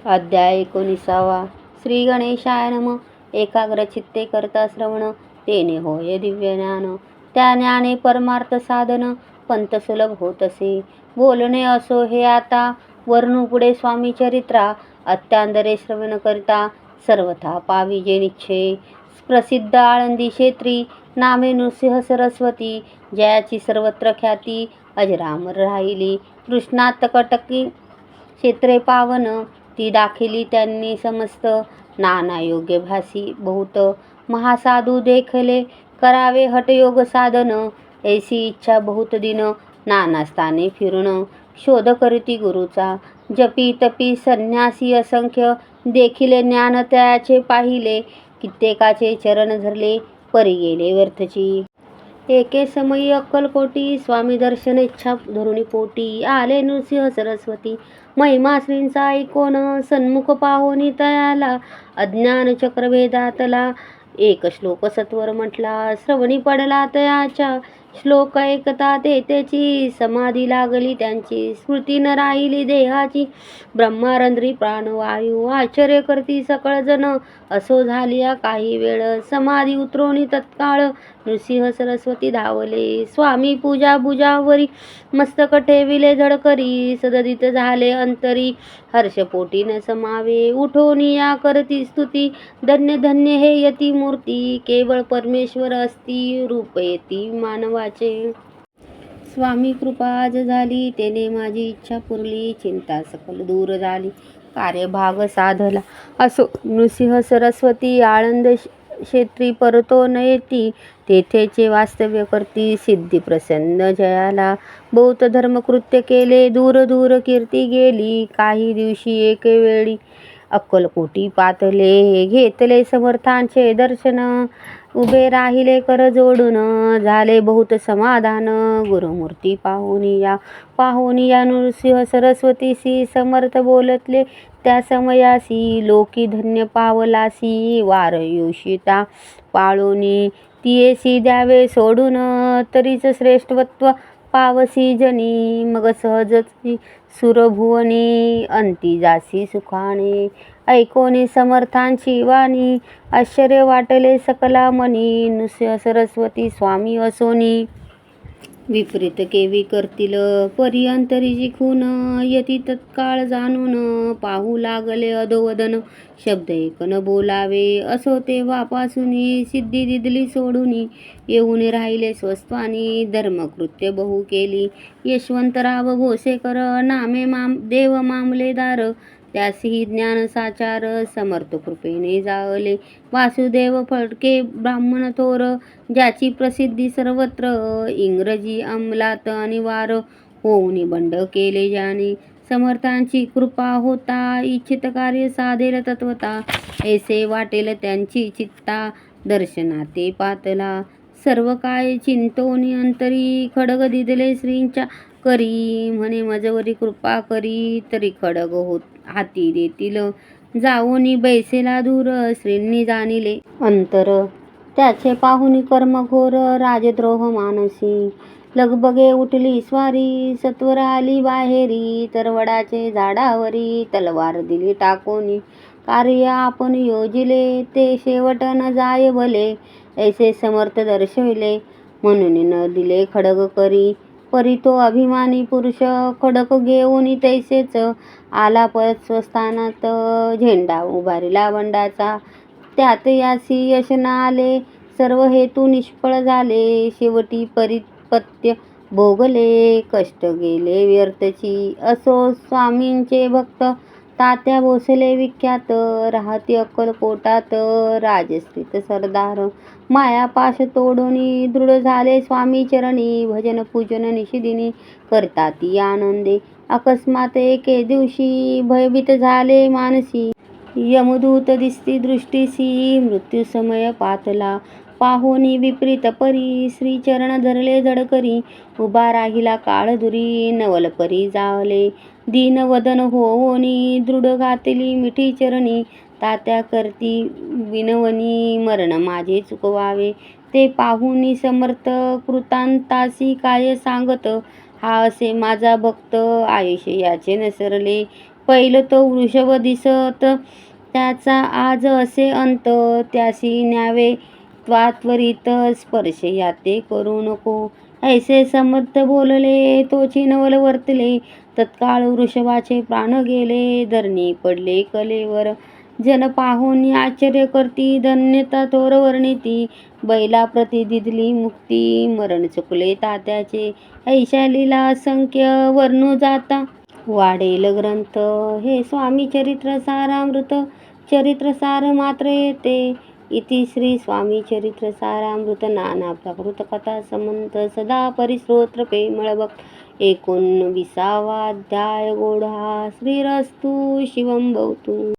अध्याय 19. श्री गणेशाय नमः. एकाग्र चित्ते करता श्रवण, तेने होय दिव्य ज्ञान. त्या ज्ञाने परमार्थ साधन, पंत सुलभ होत असे. बोलणे असो हे आता, वर्णू पुढे स्वामी चरित्रा. अत्यांदरे श्रवण करिता, सर्वथा पावी जे निश्चय. प्रसिद्ध आळंदी क्षेत्री, नामे नृसिंह सरस्वती. जयाची सर्वत्र ख्याती, अजरामर राहिली. कृष्णात तकटकी क्षेत्रे पावन, ती दाखिली त्यांनी समस्त. नाना योग्य भासी बहुत, महासाधू देखले. करावे हठयोग साधन, ऐसी इच्छा बहुत दिन. नाना स्थाने फिरून, शोध करीती गुरुचा. जपी तपी संन्यासी असंख्य, देखिले ज्ञान त्याचे पाहिले. कित्येकाचे चरण धरले, परी गेले व्यर्थची. एके समयी अक्कलकोटी, स्वामी दर्शन इच्छा धरुणी पोटी. आले नृसिंह सरस्वती, महिमा श्रींचा ऐकोन. सन्मुख पाहोनी तयाला, अज्ञान चक्र भेदातला. एक श्लोक सत्वर म्हटला, श्रवणी पडला तयाच्या. श्लोक ऐकता तेथेची, समाधी लागली त्यांची. स्मृती न राहिली देहाची, ब्रह्मारंध्री प्राणवायू. आश्चर्य करती सकळ जण, असो झालिया काही वेळ. समाधी उतरोनी तत्काळ, नृसिंह सरस्वती धावले. स्वामी पूजा भुजावरी, मस्तक ठेविले धडकरी. सददित झाले अंतरी, हर्षपोटी न समावे. उठोनी या करती स्तुती, धन्य धन्य हे यती मूर्ती. केवळ परमेश्वर असती, रूप येती मानवाचे. स्वामी कृपा आज झाली, तेने माझी इच्छा पुरली. चिंता सकल दूर झाली, कार्यभाग साधला. असो नृसिंह सरस्वती, आळंद क्षेत्री परतो न येती. तेथेचे वास्तव्य करती, सिद्धी प्रसन्न जयाला. बहुत धर्मकृत्य केले, दूर दूर कीर्ती गेली. काही दिवशी एके वेळी, अक्कलकोटी पातले. घेतले समर्थांचे दर्शन, उभे राहिले कर जोडून. झाले बहुत समाधान, गुरुमूर्ती पाहुनिया नृसिंह सरस्वतीसी. समर्थ बोलतले त्या समयासी, लोकी धन्य पावलासी. वार योषिता पाळोनी, तियेसी द्यावे सोडून. तरीच श्रेष्ठत्व पावसी जनी, मग सहजची सुरभुवनी. अंती जासी सुखाने, ऐकोनी समर्थांची वाणी. आश्चर्य वाटले सकला मनी, नृसिंह सरस्वती स्वामी असोनी. विपरीत केवी करतील, परी अंतरीची खून. यती तत्काळ जाणून, पाहू लागले अधोवदन. शब्द एक न बोलावे, असो तेव्हापासूनी. सिद्धी दिदली सोडूनी, येऊन राहिले स्वस्थानी. धर्मकृत्य बहु केली, यशवंतराव भोसेकर. नामे देव मामलेदार, त्यासी ज्ञान साचार. समर्थ कृपेने जावले, वासुदेव फडके ब्राह्मण थोर. ज्याची प्रसिद्धी सर्वत्र, इंग्रजी अंमलात अनिवार. होऊनी बंड केले ज्याने, समर्थांची कृपा होता. इच्छित कार्य साधेल तत्वता, ऐसे वाटेल त्यांची चित्ता. दर्शनाते पातला, सर्व काय चिंतोनी अंतरी. खडग दिदले श्रींच्या करी, म्हणे मजवरी कृपा करी. तरी खडग हाती देतील, जावोनी बैसेला दूर. श्रींनी जाणिले अंतर, त्याचे पाहुनी कर्मघोर. राजद्रोह मानसी, लगबगे उठली स्वारी. सत्वर आली बाहेरी, तरवडाचे झाडावरी. तलवार दिली टाकोनी, कार्य आपण योजिले. ते शेवट न जाय भले, ऐसे समर्थ दर्शविले. म्हणून न दिले खडग करी, परी तो अभिमानी पुरुष. खडक घेऊन तैसेच आला परत स्वस्थानात. झेंडा उभारिला बंडाचा, त्यात यासी यश न आले. सर्व हेतू निष्फळ झाले, शेवटी परिपत्य भोगले. कष्ट गेले व्यर्थची, असो स्वामींचे भक्त. तात्या भोसले विख्यात, राहती अक्कलकोटात. राजश्रीत सरदार, मायापाश तोडूनी. दृढ झाले स्वामी चरणी, भजन पूजन निशिदिनी. करता ती आनंदे, अकस्मात एके दिवशी. भयभीत झाले मानसी, यमदूत दिसती दृष्टीसी. मृत्यू समय पातला, पाहोनी विपरीत परी. श्रीचरण धरले धडकरी, उभा राहिला काळदुरी. नवलपरी जावले, दीनवदन होऊनी. दृढ घातली मिठी चरणी, तात्या करती विनवणी. मरण माझे चुकवावे, ते पाहुनी समर्थ. कृतांतासी काय सांगत, हा असे माझा भक्त. आयुष्य याचे नसरले, पहिलं तो वृषभ दिसत त्याचा आज असे अंत, त्यासी न्यावे त्वात्वरित स्पर्श याते करू नको. ऐसे समर्थ बोलले, तोची नवल वर्तले, तत्काळ वृषभाचे प्राण गेले. धरणी पडले कलेवर, जन पाहून आश्चर्य करती, धन्यता थोर वर्णिती. बैला प्रति दिधली मुक्ती, मरण चुकले तात्याचे. ऐशा लीला असंख्य वर्णू जाता, वाढेल ग्रंथ. हे स्वामी चरित्र सारामृत, चरित्र सार मात्र येते. इति श्री स्वामी चरित्र सारामृत. नाना प्राकृत कथा समंत, सदा परिश्रोत्र प्रेमळ भक्त. 19वा अध्याय. गोड हा श्रीरस्तु शिवं भवतु.